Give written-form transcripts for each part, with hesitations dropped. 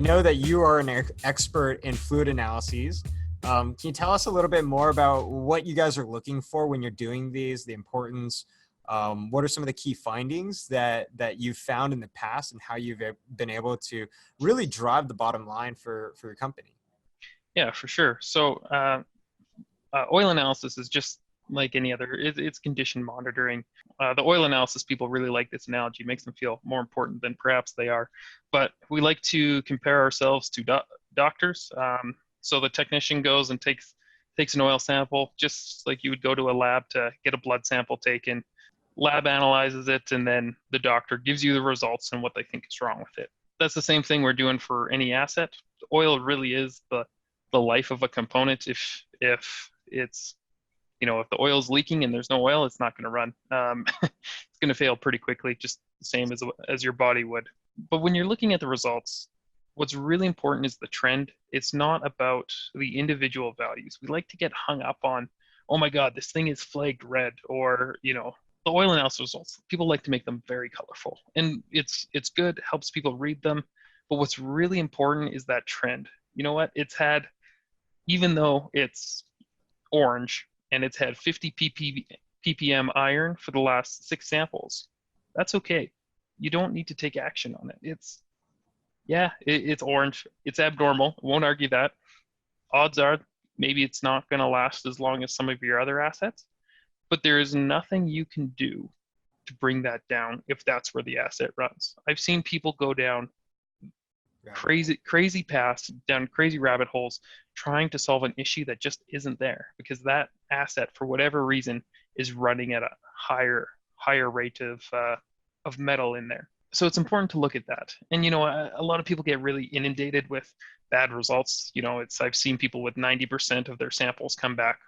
know that you are an expert in fluid analyses. Can you tell us a little bit more about what you guys are looking for when you're doing these, the importance? What are some of the key findings that you've found in the past and how you've been able to really drive the bottom line for your company? Yeah, for sure. So oil analysis is just like any other, it's condition monitoring. The oil analysis people really like this analogy, it makes them feel more important than perhaps they are. But we like to compare ourselves to doctors. So the technician goes and takes an oil sample, just like you would go to a lab to get a blood sample taken. Lab analyzes it, and then the doctor gives you the results and what they think is wrong with it. That's the same thing we're doing for any asset. Oil really is the life of a component. If it's if the oil's leaking and there's no oil, it's not going to run. It's going to fail pretty quickly, just the same as your body would. But when you're looking at the results, what's really important is the trend. It's not about the individual values. We like to get hung up on, oh my God, this thing is flagged red, or the oil analysis results. People like to make them very colorful, and it's good, helps people read them. But what's really important is that trend. You know what? Even though it's orange and it's had 50 ppm iron for the last 6 samples, that's okay. You don't need to take action on it. It's orange. It's abnormal. Won't argue that. Odds are maybe it's not going to last as long as some of your other assets, but there is nothing you can do to bring that down if that's where the asset runs. I've seen people go down crazy paths, down crazy rabbit holes, trying to solve an issue that just isn't there because that asset, for whatever reason, is running at a higher rate of metal in there. So it's important to look at that. And a lot of people get really inundated with bad results. I've seen people with 90% of their samples come back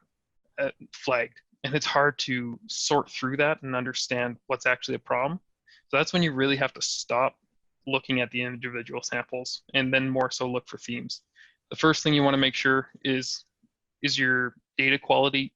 flagged, and it's hard to sort through that and understand what's actually a problem. So that's when you really have to stop looking at the individual samples and then more so look for themes. The first thing you want to make sure is your data quality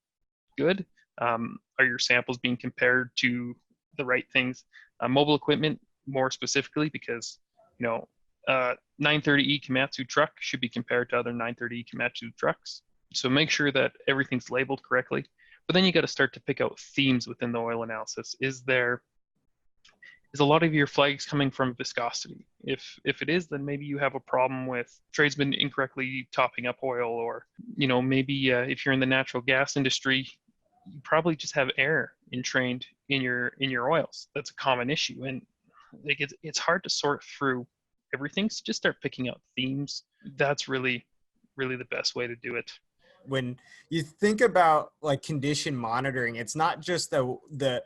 good? Are your samples being compared to the right things? Mobile equipment, more specifically, because 930E Komatsu truck should be compared to other 930E Komatsu trucks. So make sure that everything's labeled correctly. But then you got to start to pick out themes within the oil analysis. Is a lot of your flags coming from viscosity? If it is, then maybe you have a problem with tradesmen incorrectly topping up oil, or maybe if you're in the natural gas industry, you probably just have air entrained in your oils. That's a common issue, and it's hard to sort through everything. So just start picking out themes. That's really the best way to do it. When you think about like condition monitoring, it's not just the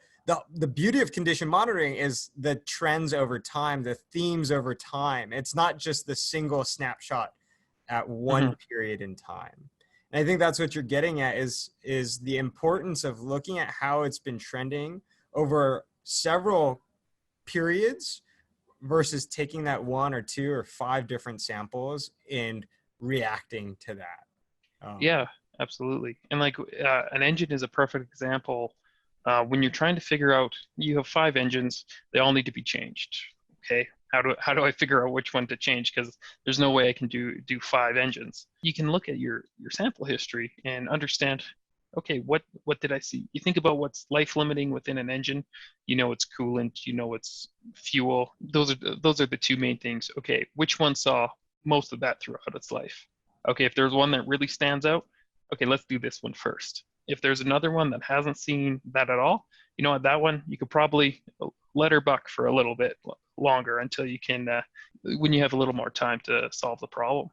beauty of condition monitoring is the trends over time, the themes over time. It's not just the single snapshot at one period in time. And I think that's what you're getting at is the importance of looking at how it's been trending over several periods versus taking that 1 or 2 or 5 different samples and reacting to that. Yeah, absolutely. And like an engine is a perfect example. When you're trying to figure out, you have 5 engines, they all need to be changed. Okay, how do I figure out which one to change? Because there's no way I can do 5 engines. You can look at your sample history and understand, okay, what did I see? You think about what's life limiting within an engine. It's coolant, it's fuel. Those are the 2 main things. Okay, which one saw most of that throughout its life? Okay, if there's one that really stands out, okay, let's do this one first. If there's another one that hasn't seen that at all, that one, you could probably let her buck for a little bit longer until you can, when you have a little more time to solve the problem.